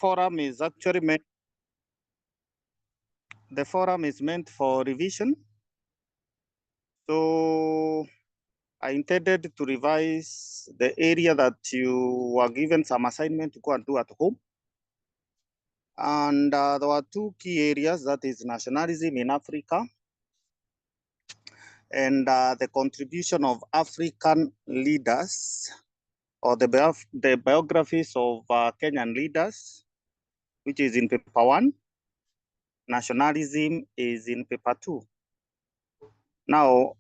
forum is actually meant. The forum is meant for revision. So I intended to revise the area that you were given some assignment to go and do at home. And there were two key areas, that is nationalism in Africa and the contribution of African leaders, or the biographies of Kenyan leaders, which is in paper 1. Nationalism is in paper 2. Now,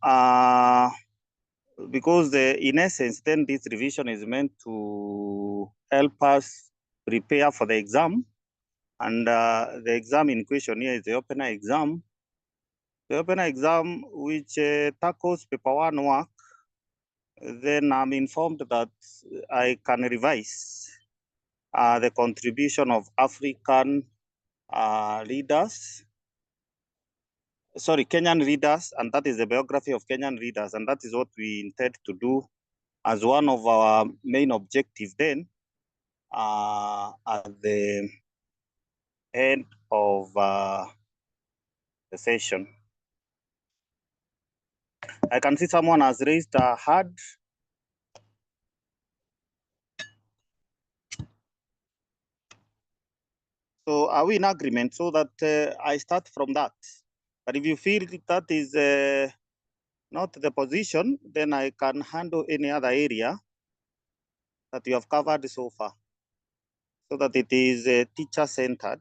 because in essence, then this revision is meant to help us prepare for the exam. And the exam in question here is the opener exam. The opener exam, which tackles paper 1 work, then I'm informed that I can revise the contribution of African leaders, sorry, Kenyan leaders, and that is the biography of Kenyan leaders, and that is what we intend to do as one of our main objectives then at the end of the session. I can see someone has raised a hand. So are we in agreement so that I start from that? But if you feel that is not the position, then I can handle any other area that you have covered so far, so that it is teacher-centered.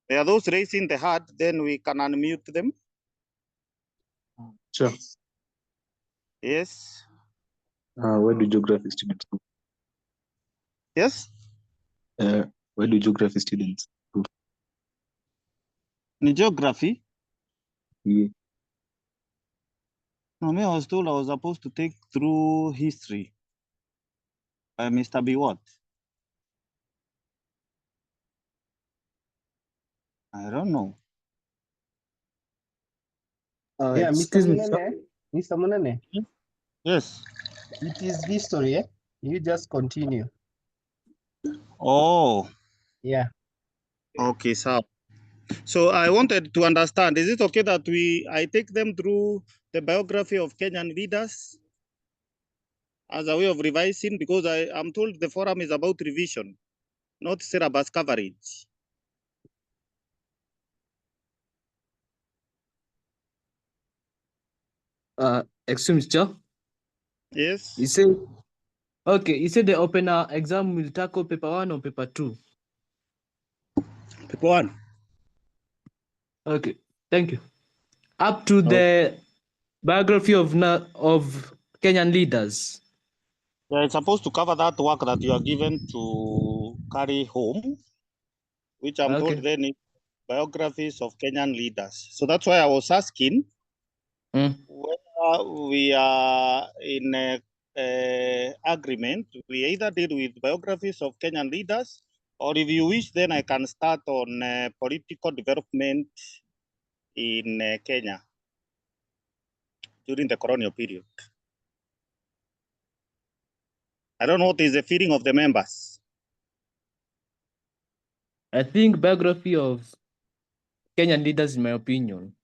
There are those raising the hand, then we can unmute them. Sure. Yes. Where do geography students go? Yes. Where do geography students go? In geography? Yeah. No, me, I was told I was supposed to take through history by Mr. B. What? I don't know. Yeah, Excuse me, sir. Mr. Munene. Yes. It is history, eh? You just continue. Oh. Yeah. Okay, so I wanted to understand, is it okay that I take them through the biography of Kenyan leaders as a way of revising? Because I'm told the forum is about revision, not syllabus coverage. Excuse me, sir. Yes. You say, okay, you said the opener exam will tackle paper 1 or paper 2? Paper 1. Okay, thank you. Up to the biography of Kenyan leaders. Yeah, it's supposed to cover that work that you are given to carry home, which I'm told then is biographies of Kenyan leaders. So that's why I was asking whether we are in agreement. We either deal with biographies of Kenyan leaders, or if you wish, then I can start on political development in Kenya during the colonial period. I don't know what is the feeling of the members. I think biography of Kenyan leaders, in my opinion.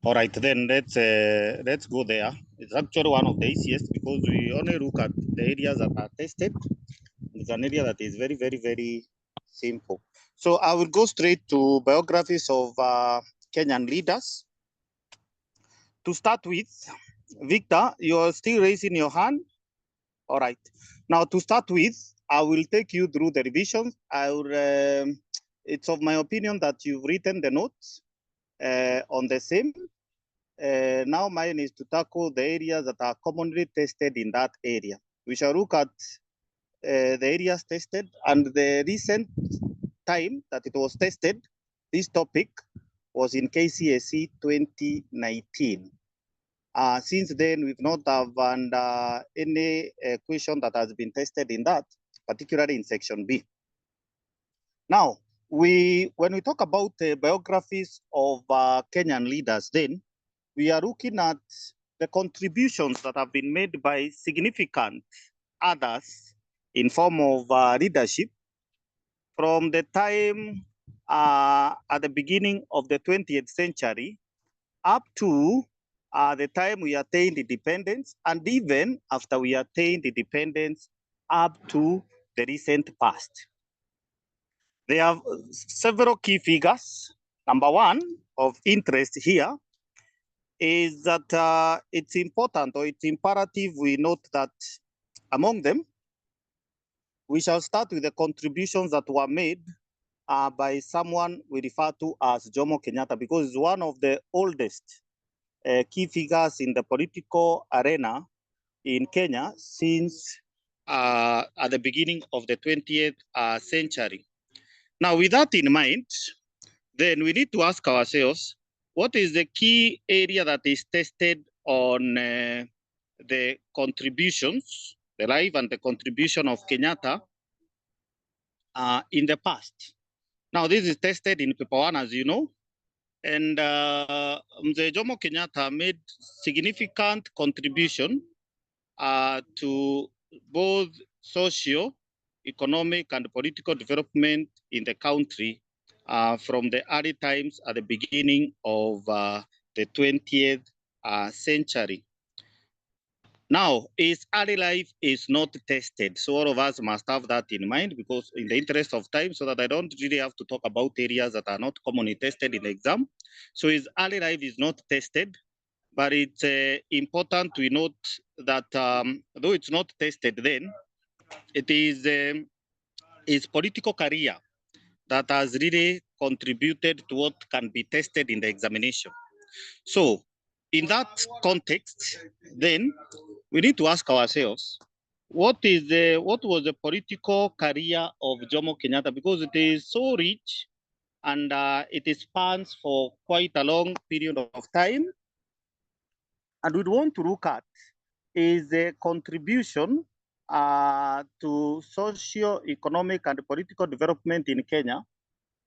All right, then let's go there. It's actually one of the easiest because we only look at the areas that are tested. It's an area that is very, very, very simple. So I will go straight to biographies of Kenyan leaders. To start with, Victor, you're still raising your hand. All right. Now, to start with, I will take you through the revisions. It's of my opinion that you've written the notes on the same. Now mine is to tackle the areas that are commonly tested in that area. We shall look at the areas tested, and the recent time that it was tested, this topic was in KCSE 2019. Since then, we've not have any question that has been tested in that, particularly in section B. Now, when we talk about biographies of Kenyan leaders, then we are looking at the contributions that have been made by significant others in form of leadership from the time at the beginning of the 20th century up to the time we attained independence, and even after we attained independence up to the recent past. There are several key figures. Number one of interest here is that it's important, or it's imperative we note that among them, we shall start with the contributions that were made by someone we refer to as Jomo Kenyatta, because he's one of the oldest key figures in the political arena in Kenya since at the beginning of the 20th century. Now, with that in mind, then we need to ask ourselves, what is the key area that is tested on the contributions, the life and the contribution of Kenyatta in the past? Now, this is tested in paper 1, as you know, and Mzee Jomo Kenyatta made significant contribution to both socio, economic, and political development in the country from the early times at the beginning of the 20th century. Now, his early life is not tested. So all of us must have that in mind, because in the interest of time, so that I don't really have to talk about areas that are not commonly tested in the exam. So his early life is not tested, but it's important to note that though it's not tested then, it is his political career that has really contributed to what can be tested in the examination. So in that context, then we need to ask ourselves, what was the political career of Jomo Kenyatta? Because it is so rich and it spans for quite a long period of time. And we want to look at is the contribution to socio-economic and political development in Kenya,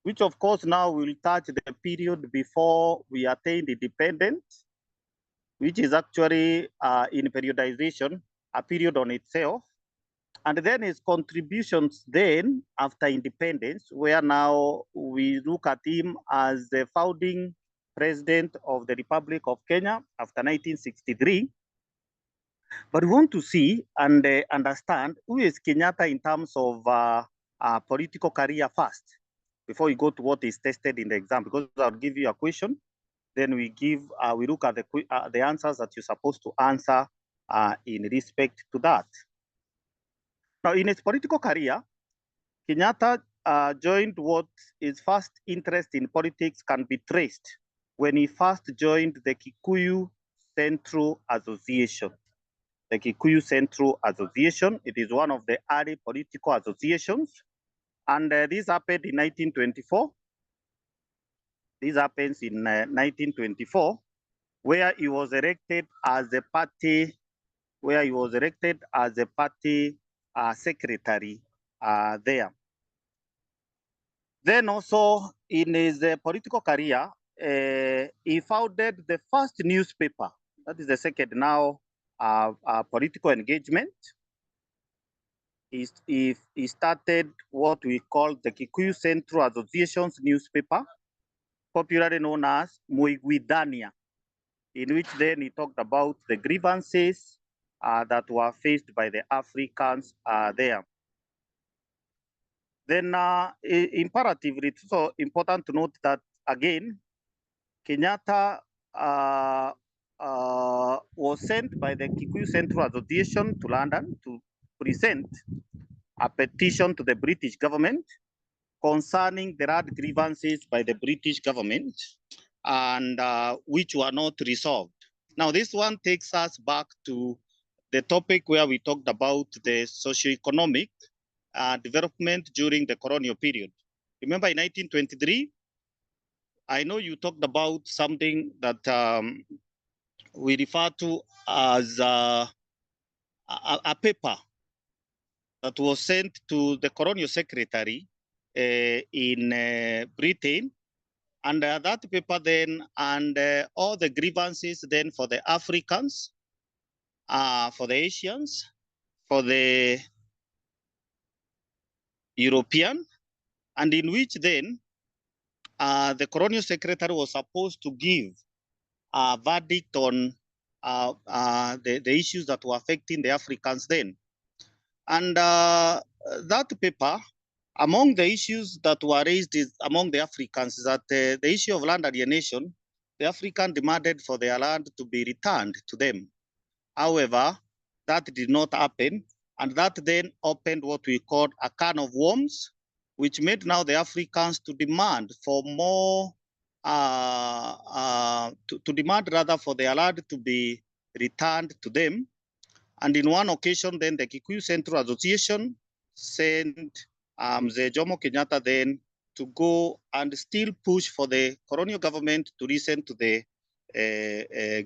which of course now will touch the period before we attained independence, which is actually in periodization, a period on itself. And then his contributions then after independence, where now we look at him as the founding president of the Republic of Kenya after 1963. But we want to see and understand who is Kenyatta in terms of political career first, before we go to what is tested in the exam, because I'll give you a question, then we look at the answers that you're supposed to answer in respect to that. Now, in his political career, Kenyatta joined what his first interest in politics can be traced when he first joined the Kikuyu Central Association. The Kikuyu Central Association, it is one of the early political associations, and this happened in 1924. This happens in 1924, where he was elected as the party, secretary there. Then also in his political career, he founded the first newspaper. That is the second now political engagement. He started what we call the Kikuyu Central Association's newspaper, popularly known as Muigwidania, in which then he talked about the grievances that were faced by the Africans there. Then imperatively, it's also important to note that, again, Kenyatta was sent by the Kikuyu Central Association to London to present a petition to the British government concerning the large grievances by the British government, and which were not resolved. Now, this one takes us back to the topic where we talked about the socioeconomic development during the colonial period. Remember in 1923, I know you talked about something that we refer to as a paper that was sent to the colonial secretary in Britain, And that paper then, and all the grievances then for the Africans, for the Asians, for the European, and in which then the colonial secretary was supposed to give a verdict on the issues that were affecting the Africans then. And that paper, among the issues that were raised among the Africans is that the issue of land alienation, the African demanded for their land to be returned to them. However, that did not happen. And that then opened what we called a can of worms, which made now the Africans to demand for more, to demand rather for their land to be returned to them. And in one occasion, then the Kikuyu Central Association sent the Jomo Kenyatta then to go and still push for the colonial government to listen to the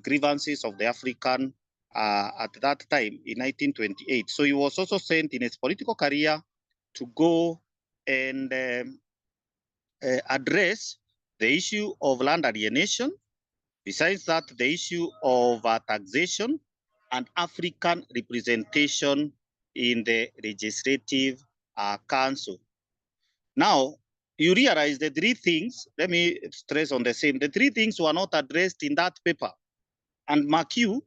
grievances of the African at that time in 1928. So he was also sent in his political career to go and address the issue of land alienation. Besides that, the issue of taxation and African representation in the legislative council. Now, you realize the three things, let me stress on the same, the three things were not addressed in that paper. And mark you,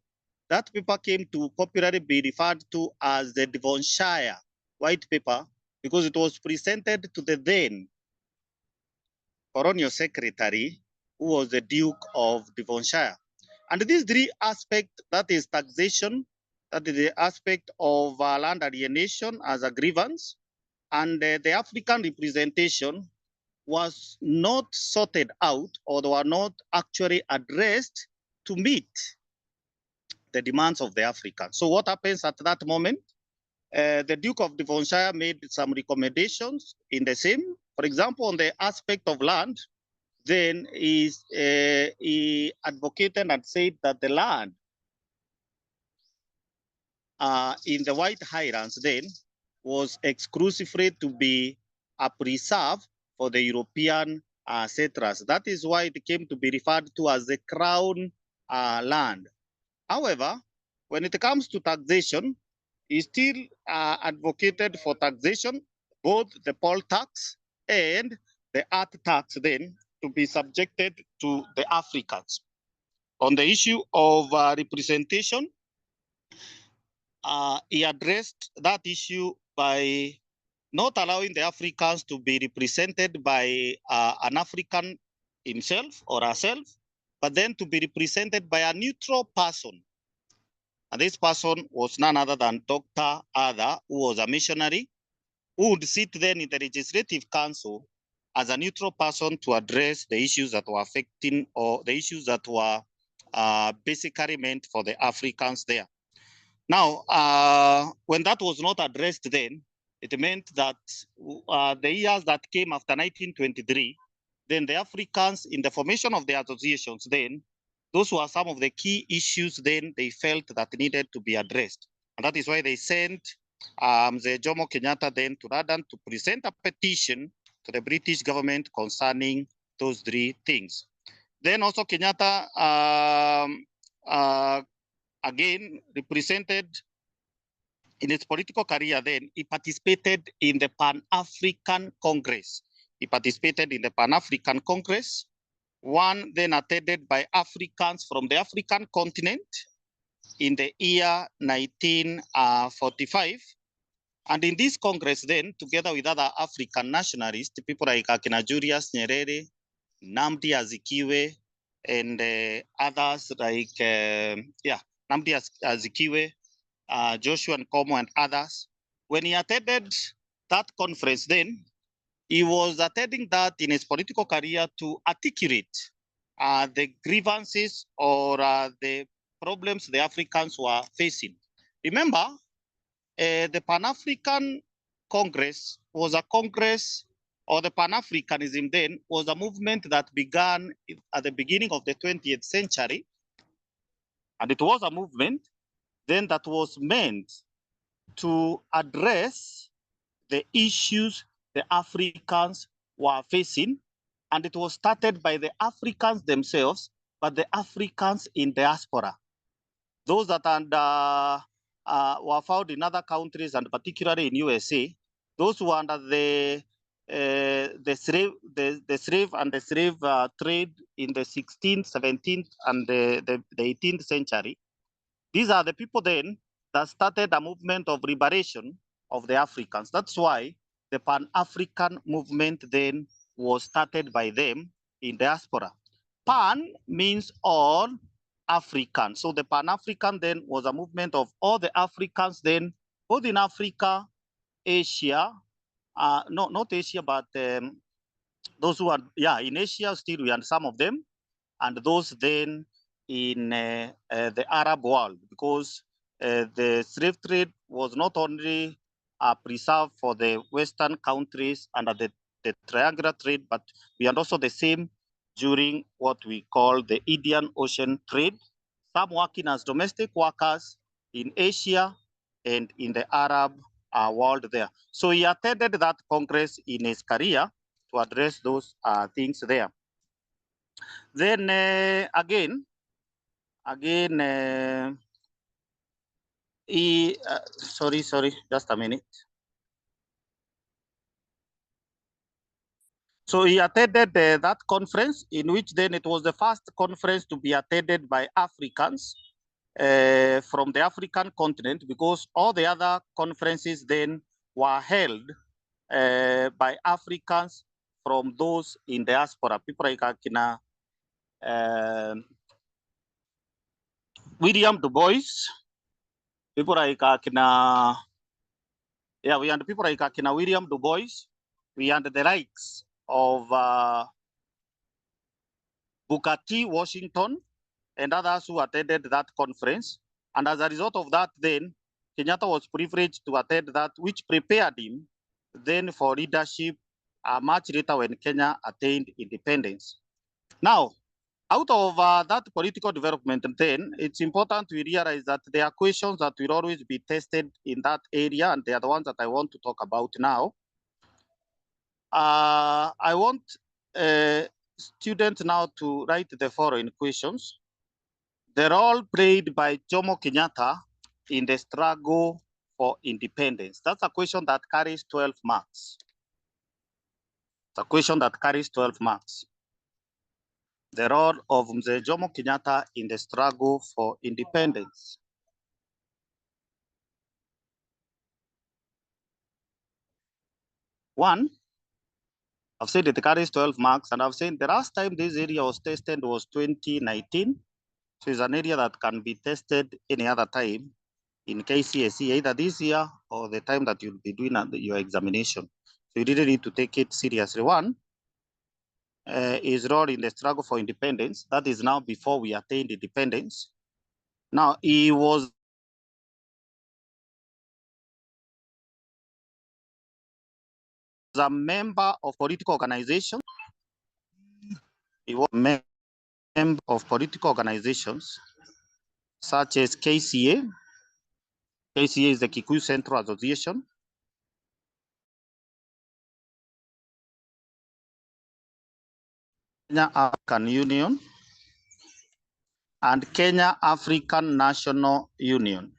that paper came to popularly be referred to as the Devonshire White Paper because it was presented to the then colonial secretary, who was the Duke of Devonshire. And these three aspects, that is taxation, that is the aspect of land alienation as a grievance, and the African representation was not sorted out, or they were not actually addressed to meet the demands of the Africans. So what happens at that moment? The Duke of Devonshire made some recommendations in the same. For example, on the aspect of land, then he advocated and said that the land in the White Highlands then was exclusively to be preserved for the European settlers. That is why it came to be referred to as the Crown land. However, when it comes to taxation, he still advocated for taxation, both the poll tax and the earth tax then to be subjected to the Africans. On the issue of representation, he addressed that issue by not allowing the Africans to be represented by an African himself or herself, but then to be represented by a neutral person. And this person was none other than Dr. Ada, who was a missionary, who would sit then in the Legislative Council as a neutral person to address the issues that were affecting, or the issues that were basically meant for the Africans there. Now, when that was not addressed then, it meant that the years that came after 1923, then the Africans in the formation of the associations then, those were some of the key issues then they felt that needed to be addressed. And that is why they sent the Jomo Kenyatta then to London to present a petition to the British government concerning those three things. Then also Kenyatta again represented in his political career then, he participated in the Pan-African Congress. He participated in the Pan-African Congress, one then attended by Africans from the African continent in the year 1945. And in this Congress then, together with other African nationalists, people like Akina Julius Nyerere, Nnamdi Azikiwe, and others like, Nnamdi Azikiwe, Joshua Nkomo and others. When he attended that conference then, he was attending that in his political career to articulate the grievances or the problems the Africans were facing. Remember, the Pan-African Congress was a congress, or the Pan-Africanism then was a movement that began at the beginning of the 20th century. And it was a movement then that was meant to address the issues the Africans were facing and it was started by the Africans themselves, but the Africans in diaspora. Those that were found in other countries, and particularly in USA, those who were under the slave and the slave trade in the 16th, 17th, and the 18th century. These are the people then that started a movement of liberation of the Africans. That's why the Pan-African movement then was started by them in diaspora. Pan means all African. So the Pan-African then was a movement of all the Africans then, both in Africa, Asia, no, not Asia, but those who are, in Asia still, we have some of them, and those then in the Arab world, because the slave trade was not only preserved for the Western countries under the triangular trade, but we had also the same during what we call the Indian Ocean trade, some working as domestic workers in Asia and in the Arab world there. So he attended that Congress in his career to address those things there. Then again, he, sorry, just a minute. So he attended that conference, in which then it was the first conference to be attended by Africans from the African continent, because all the other conferences then were held by Africans from those in diaspora, people like Akina, William Du Bois, people like Akina, we had people like Akina William Du Bois, we had the likes of Booker T. Washington and others who attended that conference. And as a result of that, then Kenyatta was privileged to attend that, which prepared him then for leadership much later when Kenya attained independence. Now, out of that political development, then it's important to realize that there are questions that will always be tested in that area, and they are the ones that I want to talk about now. I want students now to write the following questions. The role played by Jomo Kenyatta in the struggle for independence. That's a question that carries 12 marks. It's a question that carries 12 marks. The role of Mzee Jomo Kenyatta in the struggle for independence. One, I've said it carries 12 marks, and I've said the last time this area was tested was 2019. So it's an area that can be tested any other time in KCSE, either this year or the time that you'll be doing your examination. So you really need to take it seriously. One, his role in the struggle for independence. That is now before we attained independence. Now, he was a member of political organizations. He was a member of political organizations such as KCA. KCA is the Kikuyu Central Association. Kenya African Union and Kenya African National Union.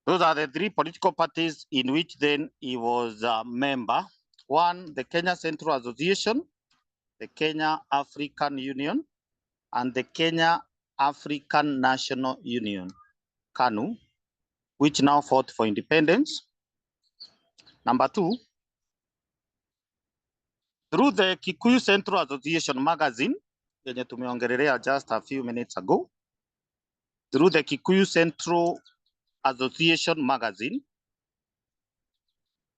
Those are the three political parties in which then he was a member. One, the Kenya Central Association, the Kenya African Union, and the Kenya African National Union, KANU, which now fought for independence. Number two, through the Kikuyu Central Association magazine, yenye tumeongelelea just a few minutes ago, through the Kikuyu Central Association magazine,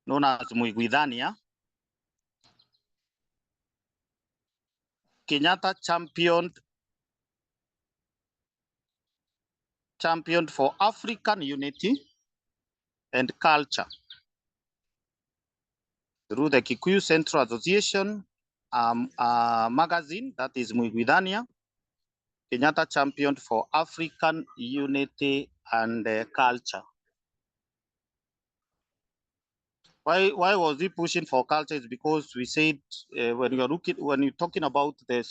known as Muigwithania, Kenyatta championed for African unity and culture. Through the Kikuyu Central Association magazine, that is Muigwithania, Kenyatta championed for African unity and culture. Why was he pushing for culture? Is because we said when you're talking about the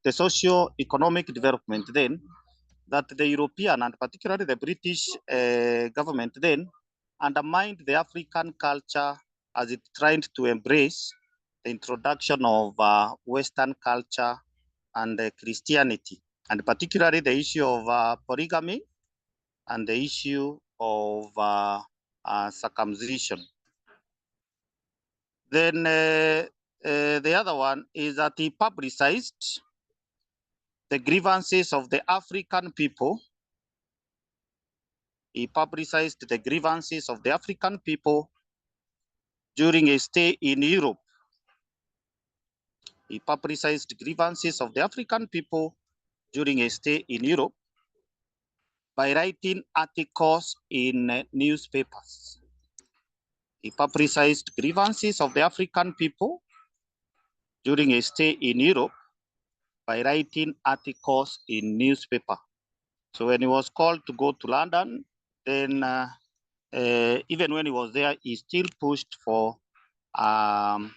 the socio-economic development, then that the European and particularly the British government then undermined the African culture as it tried to embrace the introduction of Western culture and Christianity, and particularly the issue of polygamy and the issue of circumcision. Then the other one is that he publicized the grievances of the African people. He publicized the grievances of the African people during a stay in Europe. He publicized grievances of the African people during a stay in Europe by writing articles in newspapers. He publicized grievances of the African people during a stay in Europe by writing articles in newspaper. So when he was called to go to London, then even when he was there, he still pushed for the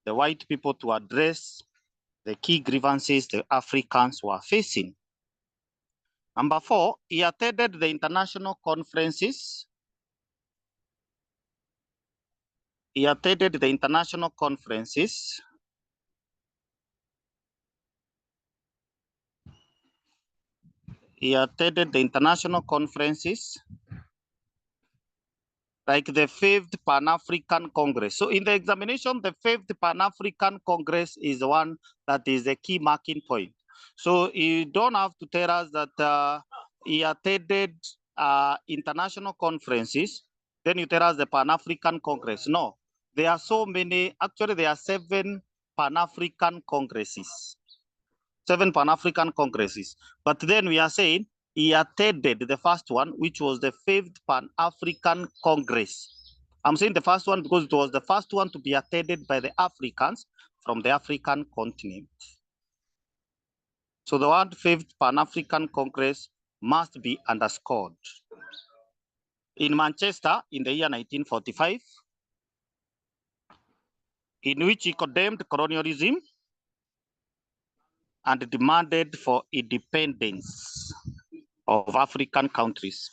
white people to address the key grievances the Africans were facing. Number 4, he attended the international conferences. He attended the international conferences like the 5th Pan-African Congress. So in the examination, the 5th Pan-African Congress is the one that is the key marking point. So you don't have to tell us that he attended international conferences, then you tell us the Pan-African Congress. No, there are so many, actually there are 7 Pan-African Congresses. 7 Pan-African Congresses. But then we are saying he attended the first one, which was the 5th Pan-African Congress. I'm saying the first one because it was the first one to be attended by the Africans from the African continent. So the word 5th Pan-African Congress must be underscored. In Manchester in the year 1945, in which he condemned colonialism and demanded for independence of African countries.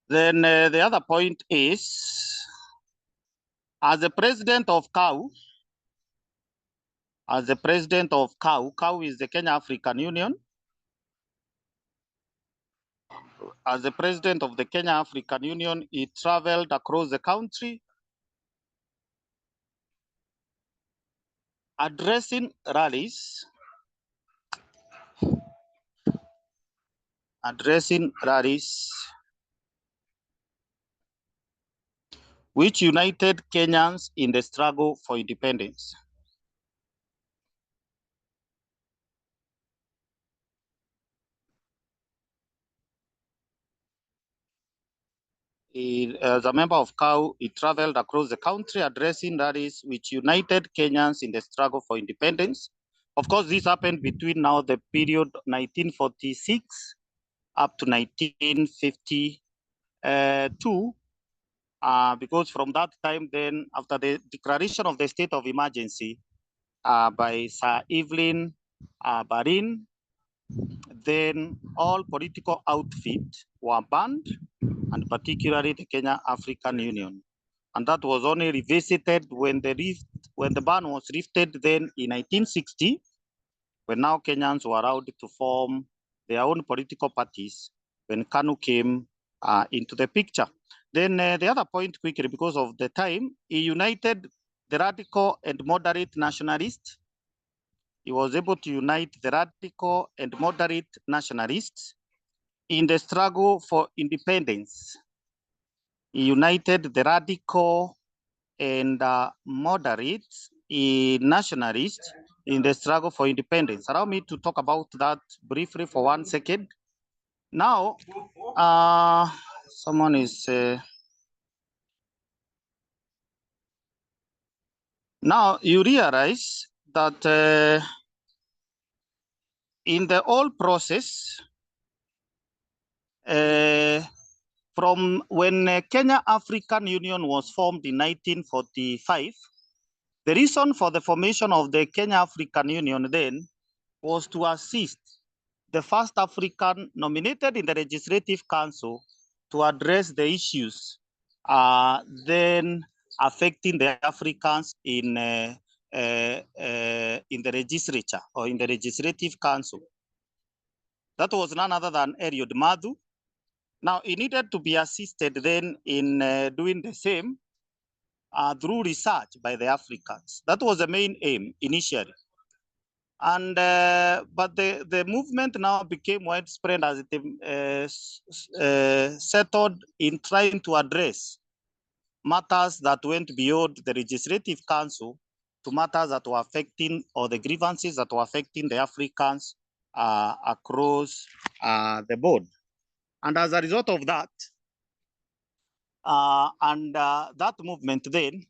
Then the other point is, as the president of CAU, CAU is the Kenya African Union. As the president of the Kenya African Union, he traveled across the country addressing rallies which united Kenyans in the struggle for independence. As a member of CAU, he traveled across the country addressing rallies which united Kenyans in the struggle for independence. Of course, this happened between now the period 1946 up to 1952, because from that time then, after the declaration of the state of emergency by Sir Evelyn Barin, then all political outfits were banned, and particularly the Kenya African Union. And that was only revisited when the ban was lifted then in 1960, when now Kenyans were allowed to form their own political parties when KANU came into the picture. Then the other point quickly, because of the time, he united the radical and moderate nationalists. He was able to unite the radical and moderate nationalists in the struggle for independence. He united the radical and moderate nationalists in the struggle for independence. Allow me to talk about that briefly for 1 second. Now, someone is... now you realize that in the whole process, From when Kenya African Union was formed in 1945, the reason for the formation of the Kenya African Union then was to assist the first African nominated in the Legislative Council to address the issues then affecting the Africans in the legislature or in the Legislative Council. That was none other than Eliud Madu. Now, he needed to be assisted then in doing the same through research by the Africans. That was the main aim initially. And but the movement now became widespread as it settled in trying to address matters that went beyond the Legislative Council to matters that were affecting, or the grievances that were affecting the Africans across the board. And as a result of that, that movement then,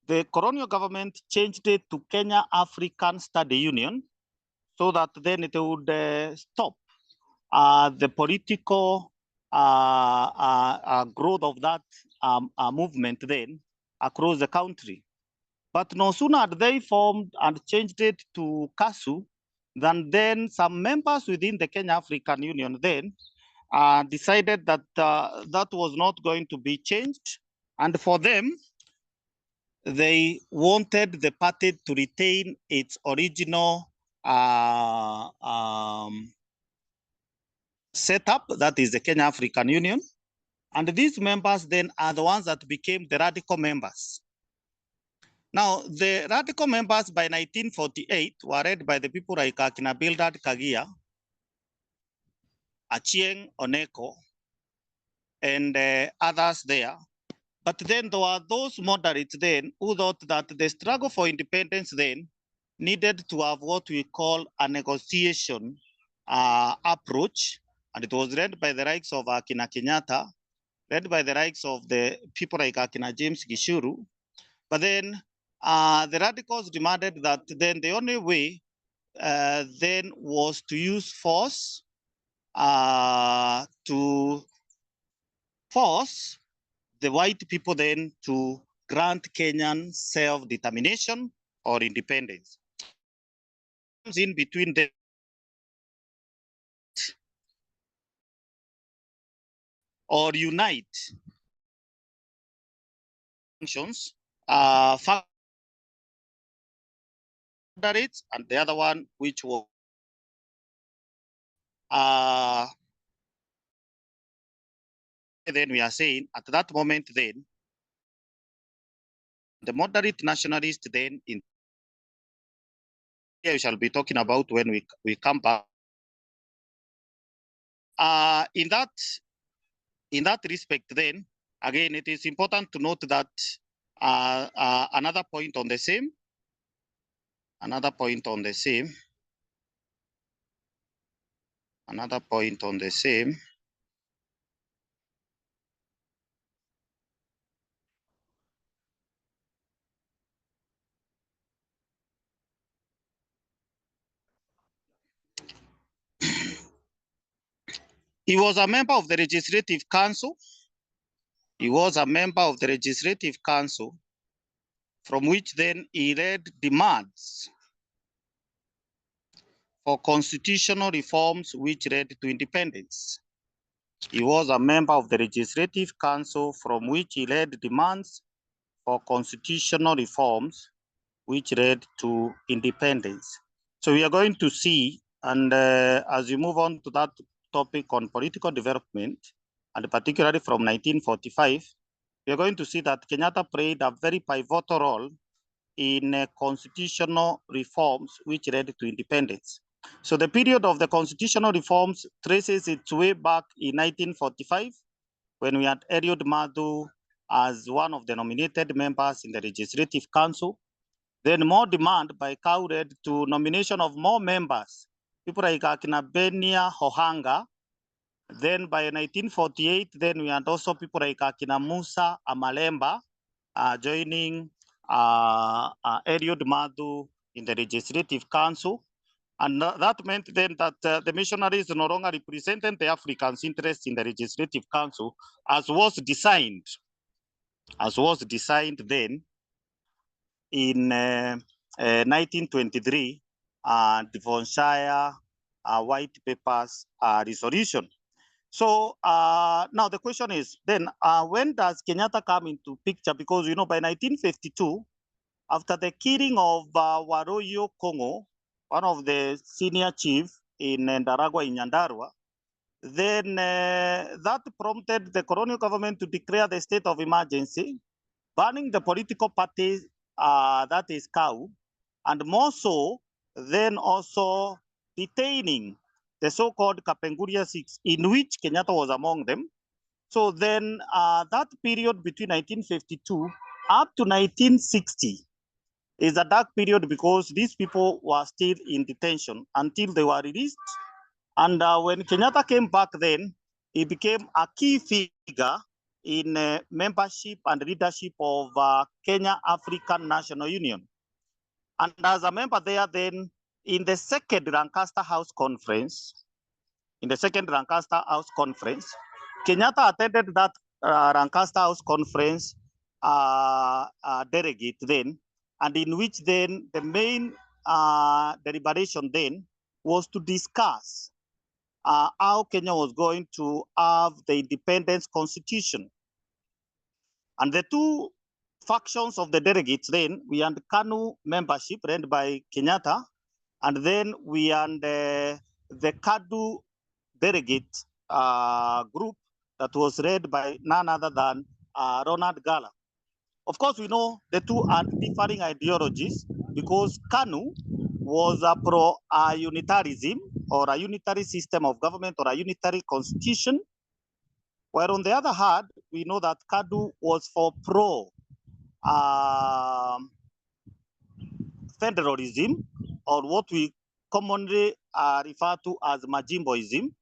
the colonial government changed it to Kenya African Study Union, so that then it would stop the political growth of that movement then across the country. But no sooner had they formed and changed it to KASU, than then some members within the Kenya African Union then decided that that was not going to be changed. And for them, they wanted the party to retain its original setup, that is the Kenya African Union. And these members then are the ones that became the radical members. Now, the radical members by 1948 were led by the people like Akina Bildad Kagia, Achieng Oneko, and others there. But then there were those moderates then who thought that the struggle for independence then needed to have what we call a negotiation approach. And it was led by the likes of Akina Kenyatta, led by the likes of the people like Akina James Gishuru. But then the radicals demanded that then the only way then was to use force to force the white people then to grant Kenyan self-determination or independence. In between them or unite functions, moderates, and the other one which was then we are saying at that moment then the moderate nationalist then in here we shall be talking about when we come back. In that respect then, again, it is important to note that another point on the same, he was a member of the Legislative Council. From which then he led demands for constitutional reforms which led to independence. He was a member of the Legislative Council from which he led demands for constitutional reforms which led to independence. So we are going to see, and as we move on to that topic on political development, and particularly from 1945, we are going to see that Kenyatta played a very pivotal role in constitutional reforms which led to independence. So the period of the constitutional reforms traces its way back in 1945, when we had Eliud Madu as one of the nominated members in the Legislative Council. Then more demand by KAU led to nomination of more members, people like Akina Benia Hohanga. Then by 1948, then we had also people like Akina Musa Amalemba joining Eliud Madu in the Legislative Council. And that meant then that the missionaries no longer represented the Africans' interests in the Legislative Council, as was designed then in 1923 Devonshire White Papers resolution. So now the question is then, when does Kenyatta come into picture? Because, you know, by 1952, after the killing of Waroyo Kongo, one of the senior chiefs in Ndaragwa in Nyandarua, then that prompted the colonial government to declare the state of emergency, banning the political party that is KAU, and more so, then also detaining the so-called Kapenguria Six, in which Kenyatta was among them. So then that period between 1952 up to 1960 is a dark period, because these people were still in detention until they were released. And when Kenyatta came back then, he became a key figure in membership and leadership of Kenya African National Union. And as a member there then, in the second Lancaster House Conference, Kenyatta attended that Lancaster House Conference delegate then, and in which then the main deliberation then was to discuss how Kenya was going to have the independence constitution. And the two factions of the delegates then, we had KANU membership led by Kenyatta, and then we had the KADU delegate group that was led by none other than Ronald Gala. Of course, we know the two are differing ideologies, because KANU was a pro-unitarism, or a unitary system of government, or a unitary constitution, while on the other hand, we know that KADU was for pro-federalism, or what we commonly refer to as Majimboism.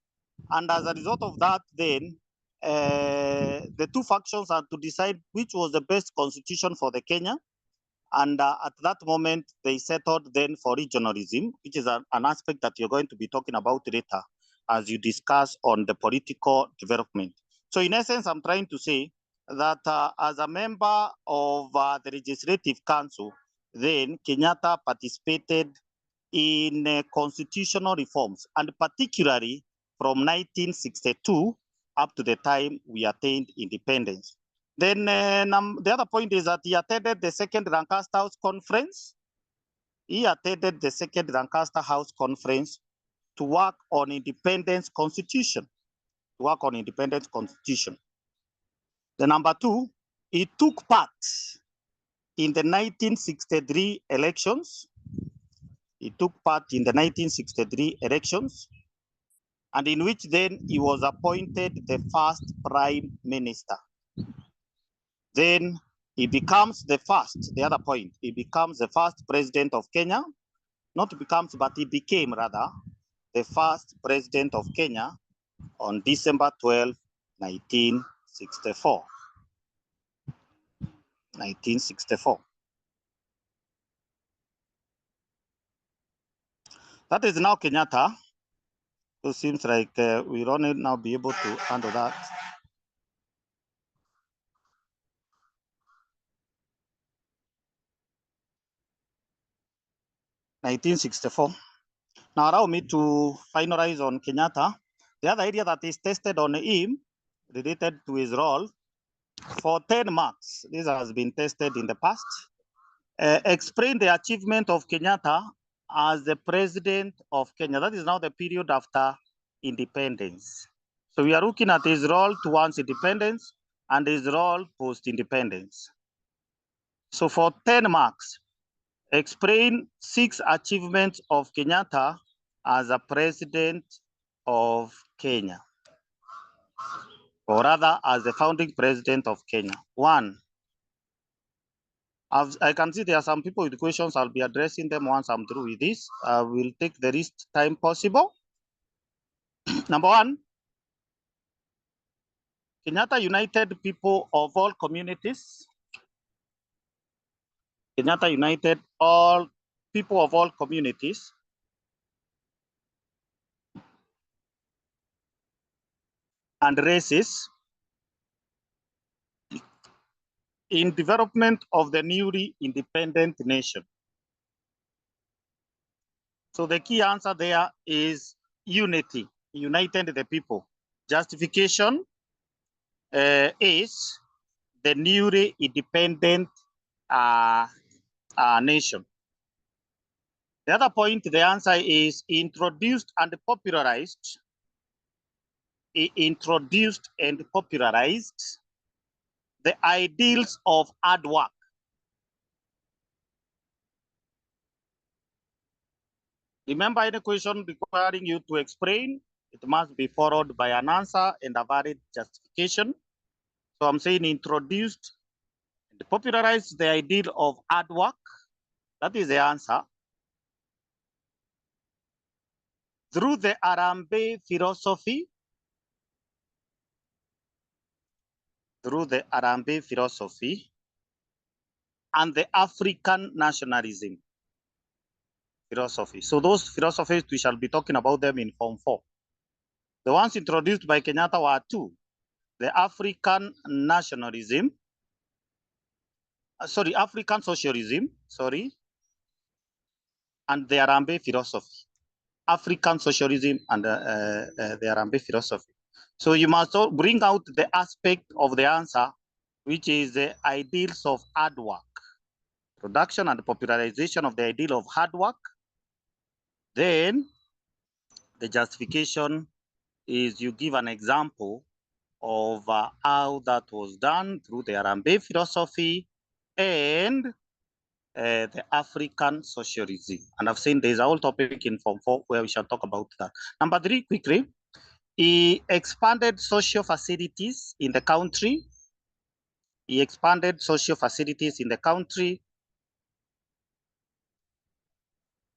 And as a result of that, then, the two factions had to decide which was the best constitution for the Kenya. And at that moment, they settled then for regionalism, which is an aspect that you're going to be talking about later as you discuss on the political development. So in essence, I'm trying to say that as a member of the Legislative Council, then Kenyatta participated in constitutional reforms, and particularly from 1962 up to the time we attained independence. Then the other point is that he attended the second Lancaster House Conference. He attended the second Lancaster House Conference to work on independence constitution. The number two, he took part in the 1963 elections. And in which then he was appointed the first prime minister. Then he becomes the first, the other point, he becomes the first president of Kenya, not becomes, but he became rather the first president of Kenya on December 12, 1964. That is now Kenyatta. So it seems like we'll only now be able to handle that. (1964). Now allow me to finalize on Kenyatta. The other area that is tested on him, related to his role, for 10 marks, this has been tested in the past, explain the achievement of Kenyatta as the president of Kenya. That is now the period after independence. So we are looking at his role towards independence and his role post-independence. So for 10 marks, explain 6 achievements of Kenyatta as a president of Kenya, or rather as the founding president of Kenya. 1, I can see there are some people with questions. I'll be addressing them once I'm through with this. I will take the least time possible. Number 1, Kenyatta united people of all communities. Kenyatta united all people of all communities and races in development of the newly independent nation? So the key answer there is unity, united the people. Justification is the newly independent nation. The other point, the answer is introduced and popularized. Introduced and popularized the ideals of hard work. Remember, any question requiring you to explain, it must be followed by an answer and a valid justification. So I'm saying introduced and popularized the ideal of hard work. That is the answer. Through the Harambee philosophy, and the African nationalism philosophy. So those philosophies, we shall be talking about them in Form 4. The ones introduced by Kenyatta were two: the African nationalism, African socialism, and the Harambee philosophy. African socialism and the Harambee philosophy. So you must bring out the aspect of the answer, which is the ideals of hard work. Production and popularization of the ideal of hard work. Then the justification is you give an example of how that was done through the Harambee philosophy and the African socialism. And I've seen there's a whole topic in Form 4 where we shall talk about that. Number 3, quickly, he expanded social facilities in the country. He expanded social facilities in the country.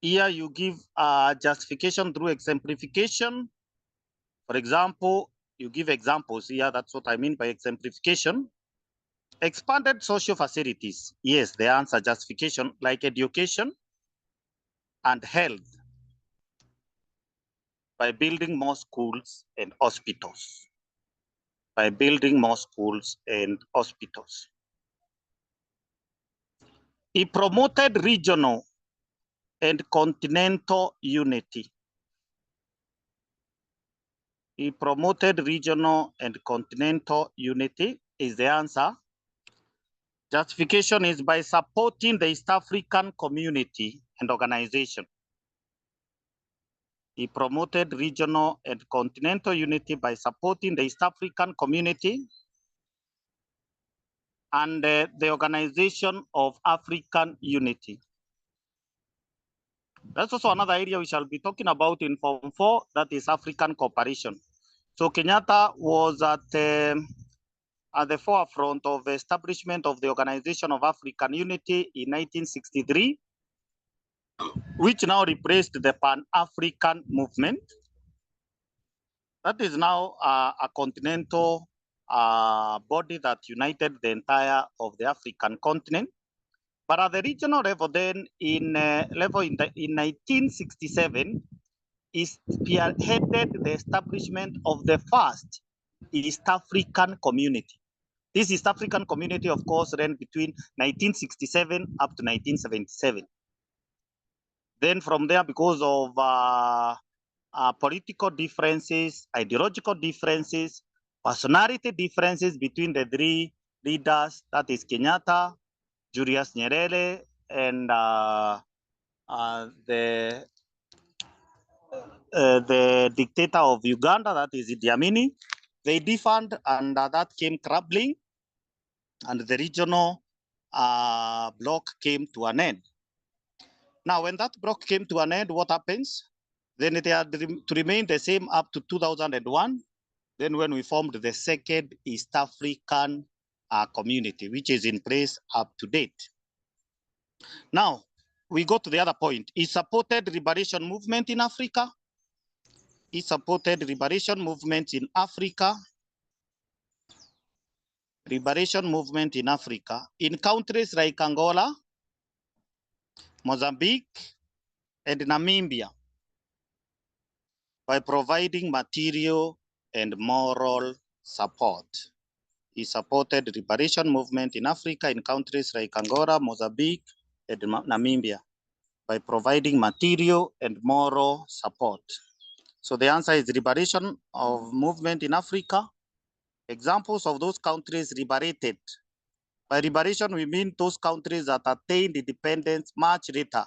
Here you give justification through exemplification. For example, you give examples here. That's what I mean by exemplification. Expanded social facilities. Yes, the answer justification, like education and health, by building more schools and hospitals. By building more schools and hospitals. He promoted regional and continental unity. He promoted regional and continental unity is the answer. Justification is by supporting the East African community and organization. He promoted regional and continental unity by supporting the East African community and the Organization of African Unity. That's also another area we shall be talking about in Form 4, that is African cooperation. So Kenyatta was at the forefront of the establishment of the Organization of African Unity in 1963, which now replaced the Pan-African movement. That is now a continental body that united the entire of the African continent. But at the regional level, then in 1967, is spearheaded the establishment of the first East African community. This East African community, of course, ran between 1967 up to 1977. Then from there, because of political differences, ideological differences, personality differences between the three leaders, that is Kenyatta, Julius Nyerere, and the dictator of Uganda, that is Idi Amin, they differed, and that came crumbling, and the regional bloc came to an end. Now, when that bloc came to an end, what happens? Then it had to remain the same up to 2001. Then when we formed the second East African community, which is in place up to date. Now, we go to the other point. He supported liberation movement in Africa. He supported liberation movement in Africa. Liberation movement in Africa. In countries like Angola, Mozambique, and Namibia, by providing material and moral support. He supported liberation movement in Africa in countries like Angola, Mozambique, and Namibia by providing material and moral support. So the answer is liberation of movement in Africa. Examples of those countries liberated. By liberation, we mean those countries that attained independence much later.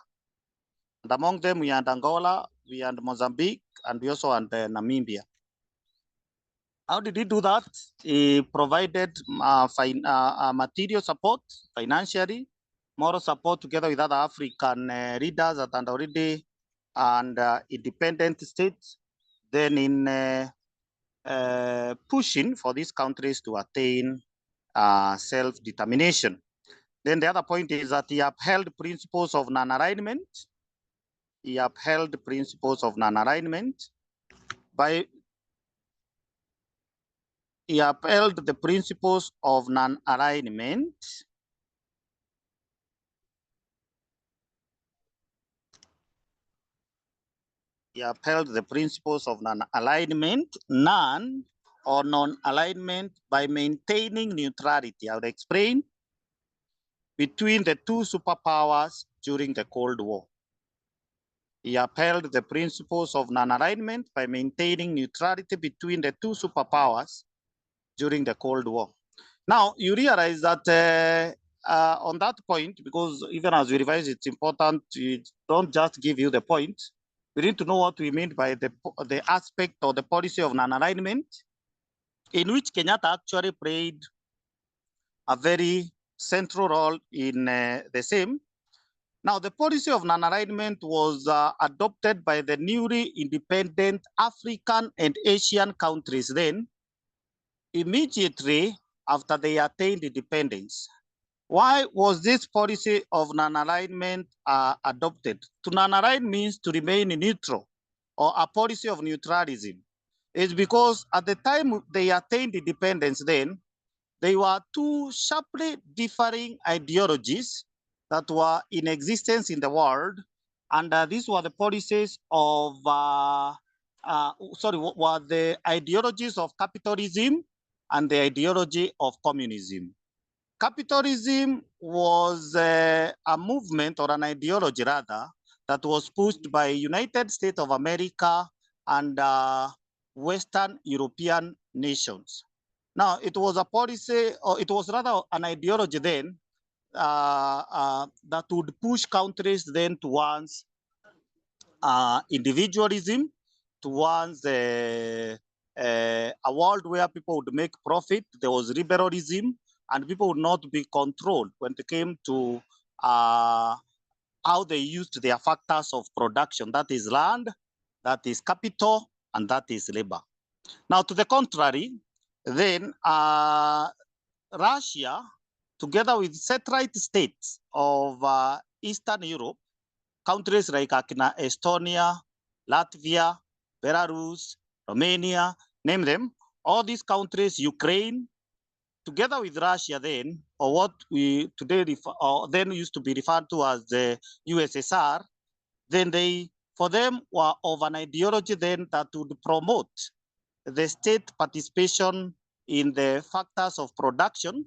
And among them, we had Angola, we had Mozambique, and we also had Namibia. How did he do that? He provided material support, financially, moral support together with other African leaders that had already and independent states. Then in pushing for these countries to attain self-determination. Then the other point is that he upheld principles of non-alignment. He upheld principles of non-alignment by he upheld the principles of non-alignment he upheld the principles of non-alignment, non or non-alignment by maintaining neutrality. I would explain between the two superpowers during the Cold War. He upheld the principles of non-alignment by maintaining neutrality between the two superpowers during the Cold War. Now, you realize that on that point, because even as we revise, it's important to don't just give you the point. We need to know what we mean by the aspect or the policy of non-alignment, in which Kenyatta actually played a very central role in the same. Now, the policy of non-alignment was adopted by the newly independent African and Asian countries then, immediately after they attained independence. Why was this policy of non-alignment adopted? To non-align means to remain neutral, or a policy of neutralism. It's because at the time they attained independence then, they were two sharply differing ideologies that were in existence in the world, and these were the policies of, were the ideologies of capitalism and the ideology of communism. Capitalism was a movement or an ideology rather that was pushed by United States of America and Western European nations. Now, it was a policy, or it was rather an ideology then that would push countries then towards individualism, towards a world where people would make profit. There was liberalism, and people would not be controlled when it came to how they used their factors of production. That is land, that is capital, and that is labor. Now, to the contrary, then Russia, together with satellite states of Eastern Europe, countries like Estonia, Latvia, Belarus, Romania, name them, all these countries, Ukraine, together with Russia then, or what we today then used to be referred to as the USSR, then they, for them, were of an ideology then that would promote the state participation in the factors of production.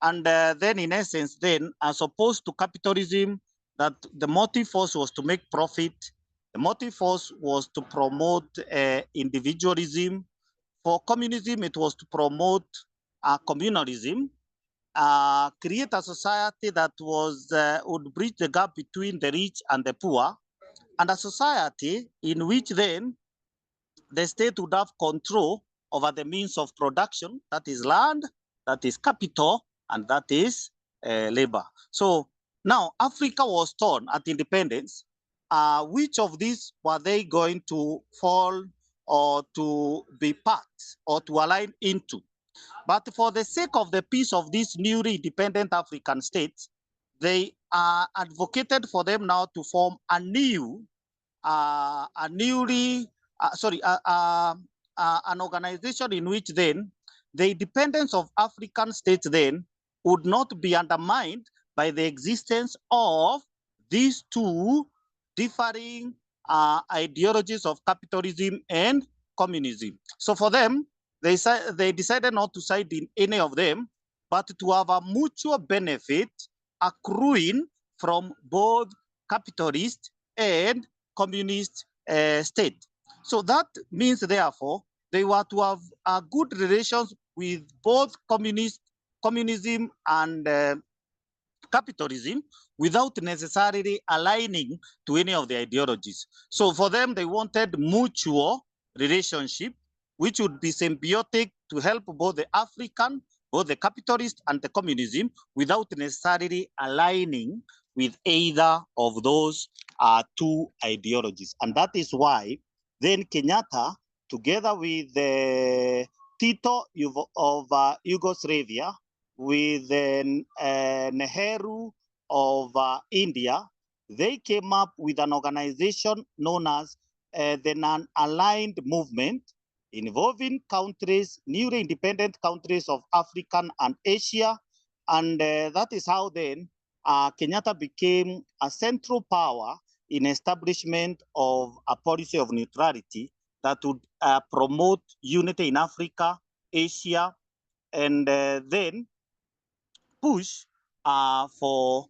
And then in essence then, as opposed to capitalism, that the motive force was to make profit, the motive force was to promote individualism. For communism, it was to promote communalism, create a society that was would bridge the gap between the rich and the poor, and a society in which then the state would have control over the means of production, that is land, that is capital, and that is labor. So now Africa was torn at independence. Which of these were they going to fall or to be part or to align into? But for the sake of the peace of these newly independent African states, they advocated for them now to form an organization in which then the independence of African states then would not be undermined by the existence of these two differing ideologies of capitalism and communism. So for them, they decided not to side in any of them, but to have a mutual benefit accruing from both capitalist and communist state. So that means, therefore, they were to have good relations with both communism and capitalism without necessarily aligning to any of the ideologies. So for them, they wanted mutual relationship, which would be symbiotic to help both the African, both the capitalist and the communism, without necessarily aligning with either of those two ideologies. And that is why then Kenyatta, together with Tito of Yugoslavia, with Nehru of India, they came up with an organization known as the Non-Aligned Movement, involving countries, newly independent countries of African and Asia. And that is how then Kenyatta became a central power in establishment of a policy of neutrality that would promote unity in Africa, Asia, and then push for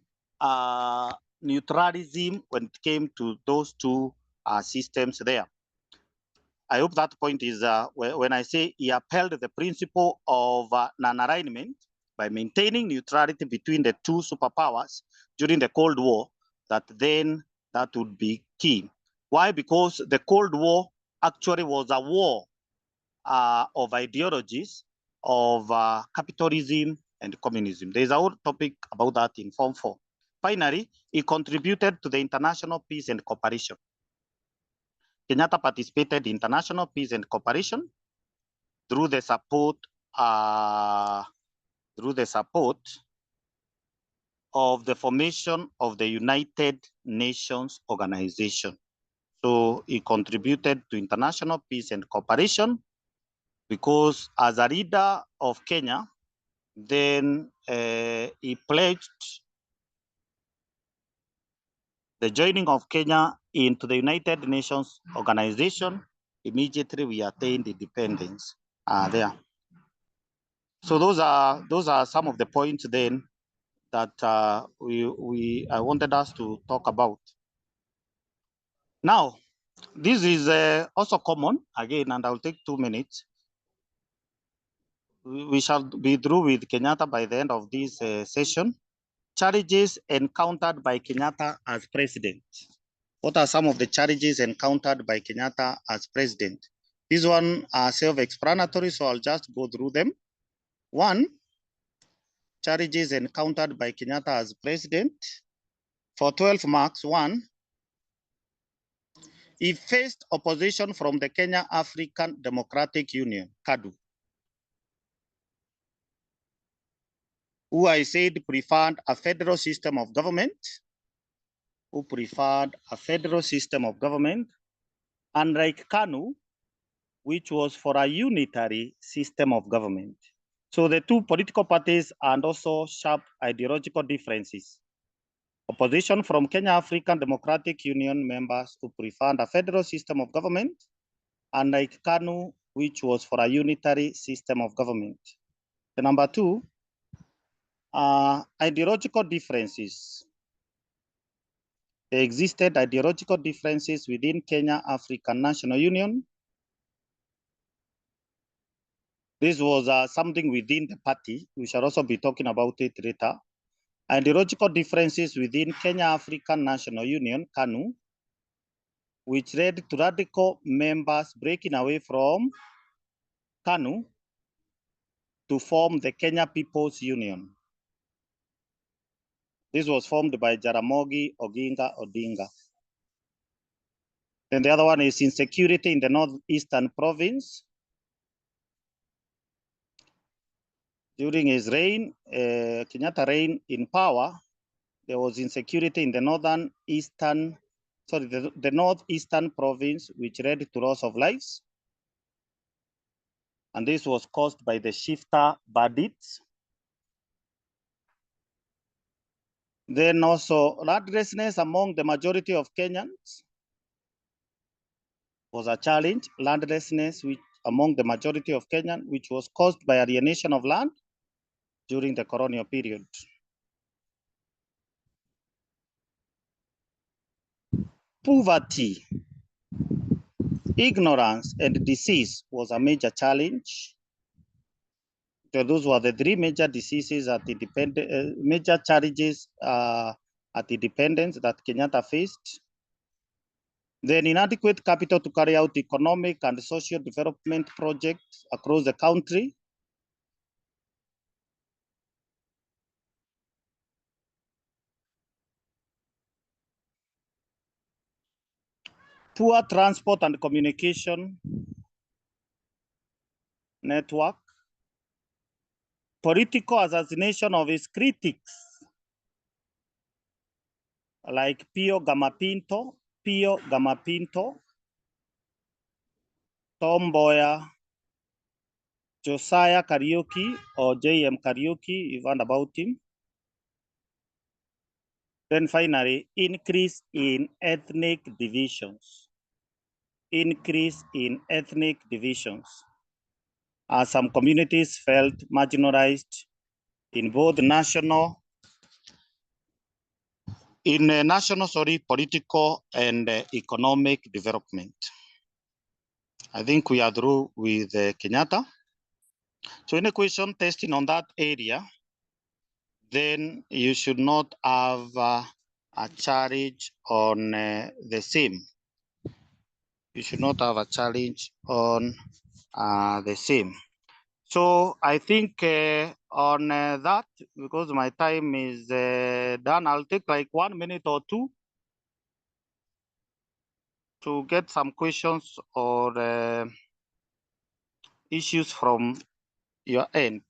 neutralism when it came to those two systems there. I hope that point is when I say he upheld the principle of non-alignment by maintaining neutrality between the two superpowers during the Cold War, that would be key. Why? Because the Cold War actually was a war of ideologies of capitalism and communism. There's a whole topic about that in Form 4. Finally, he contributed to the international peace and cooperation. Kenyatta participated in international peace and cooperation through the support of the formation of the United Nations Organization. So he contributed to international peace and cooperation because as a leader of Kenya, then he pledged the joining of Kenya into the United Nations Organization. Immediately we attained independence there. So those are some of the points then that I wanted us to talk about. Now, this is also common again, and I'll take 2 minutes. We shall be through with Kenyatta by the end of this session. Challenges encountered by Kenyatta as president. What are some of the challenges encountered by Kenyatta as president? These one are self-explanatory, so I'll just go through them. One, challenges encountered by Kenyatta as president. For 12 marks, 1, he faced opposition from the Kenya African Democratic Union, KADU, who I said preferred a federal system of government, unlike KANU, which was for a unitary system of government. So the two political parties and also sharp ideological differences. Opposition from Kenya African Democratic Union members who preferred a federal system of government, unlike KANU, which was for a unitary system of government. The number 2, ideological differences. There existed ideological differences within Kenya African National Union. This was something within the party. We shall also be talking about it later. Ideological differences within Kenya African National Union, KANU, which led to radical members breaking away from KANU to form the Kenya People's Union. This was formed by Jaramogi Oginga Odinga. Then the other one is insecurity in the northeastern province. During his reign, Kenyatta reign in power, there was insecurity in the northeastern province, which led to loss of lives. And this was caused by the shifter bandits. Then also restlessness among the majority of Kenyans. was a challenge, landlessness, which among the majority of Kenyan, which was caused by alienation of land during the colonial period. Poverty, ignorance, and disease was a major challenge. So those were the three major diseases at the major challenges at independence that Kenyatta faced. Then inadequate capital to carry out economic and social development projects across the country. Poor transport and communication network. Political assassination of his critics like Pio Gamapinto, Tom Mboya, Josiah Kariuki or J.M. Kariuki, you've heard about him. Then finally, increase in ethnic divisions. Increase in ethnic divisions. As some communities felt marginalized in both national, political and economic development. I think we are through with Kenyatta. So any question testing on that area, then you should not have a challenge on the same. You should not have a challenge on the same. So I think on that, because my time is done, I'll take like 1 minute or two to get some questions or issues from your end.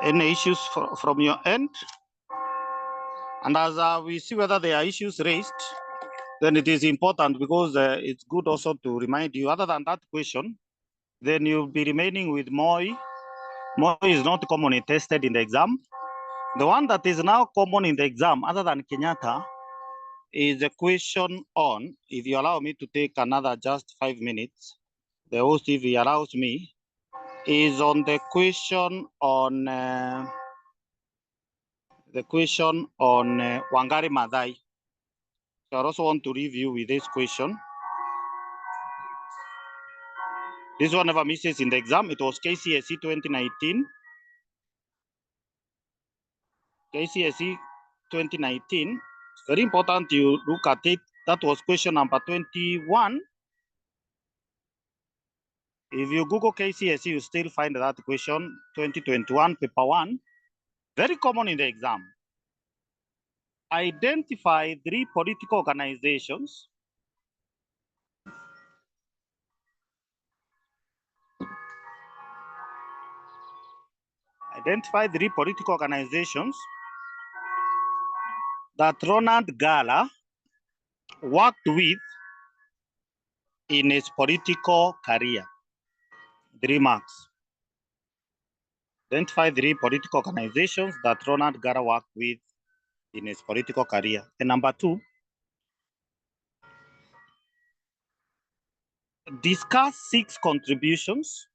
Any issues from your end? And as we see whether there are issues raised, then it is important because it's good also to remind you, other than that question, then you'll be remaining with Moi. Moi is not commonly tested in the exam. The one that is now common in the exam, other than Kenyatta, is a question on, if you allow me to take another just 5 minutes, the host, if he allows me, is on the question on Wangari Maathai. So I also want to review with this question. This one never misses in the exam. It was KCSE 2019. KCSE 2019. It's very important you look at it. That was question number 21. If you Google KCSE, you still find that question, 2021, paper 1. Very common in the exam. Identify 3 political organizations that Ronald Gala worked with in his political career. 3 marks. Identify 3 political organizations that Ronald Gala worked with in his political career. And number 2, discuss 6 contributions.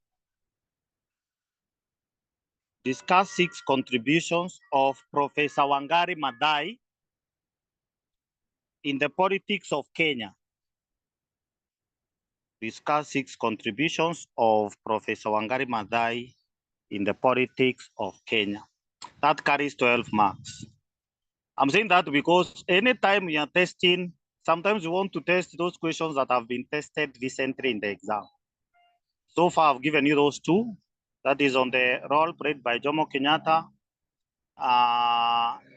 Discuss 6 contributions of Professor Wangari Maathai in the politics of Kenya. Discuss 6 contributions of Professor Wangari Maathai in the politics of Kenya. That carries 12 marks. I'm saying that because anytime we are testing, sometimes we want to test those questions that have been tested recently in the exam. So far, I've given you those 2. That is on the role played by Jomo Kenyatta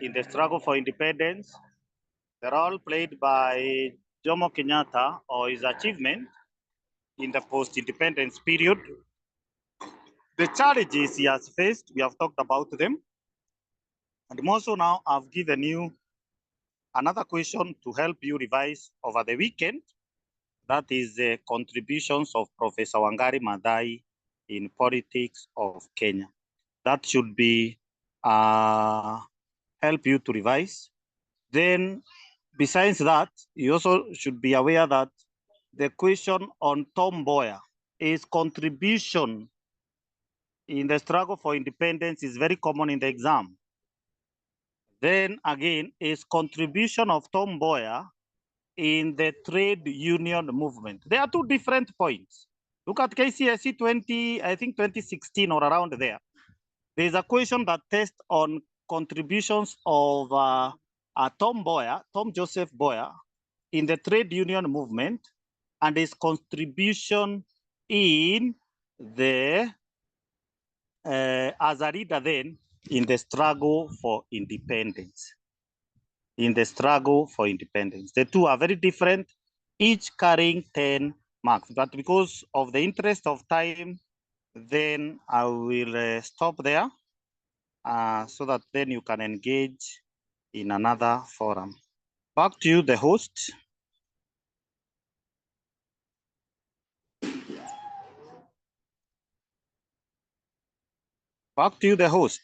in the struggle for independence, the role played by Jomo Kenyatta or his achievement in the post-independence period. The challenges he has faced, we have talked about them. And more so now, I've given you another question to help you revise over the weekend. That is the contributions of Professor Wangari Maathai in politics of Kenya. That should be help you to revise. Then besides that, you also should be aware that the question on Tom Mboya, his contribution in the struggle for independence is very common in the exam. Then again, his contribution of Tom Mboya in the trade union movement. There are two different points. Look at KCSE 2016 or around there. There's a question that tests on contributions of Tom Joseph Mboya in the trade union movement and his contribution in the, as a leader then, in the struggle for independence. The two are very different, each carrying 10 marks. But because of the interest of time, then I will stop there so that then you can engage in another forum. Back to you, the host. Back to you, the host.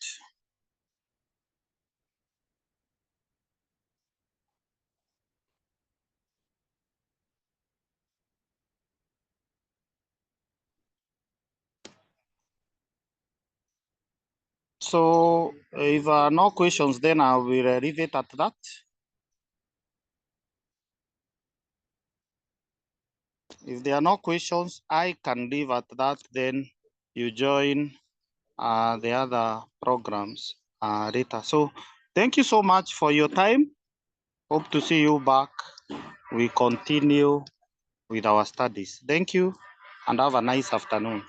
So if no questions, then I will leave it at that. If there are no questions, I can leave at that. Then you join the other programs later. So thank you so much for your time. Hope to see you back. We continue with our studies. Thank you and have a nice afternoon.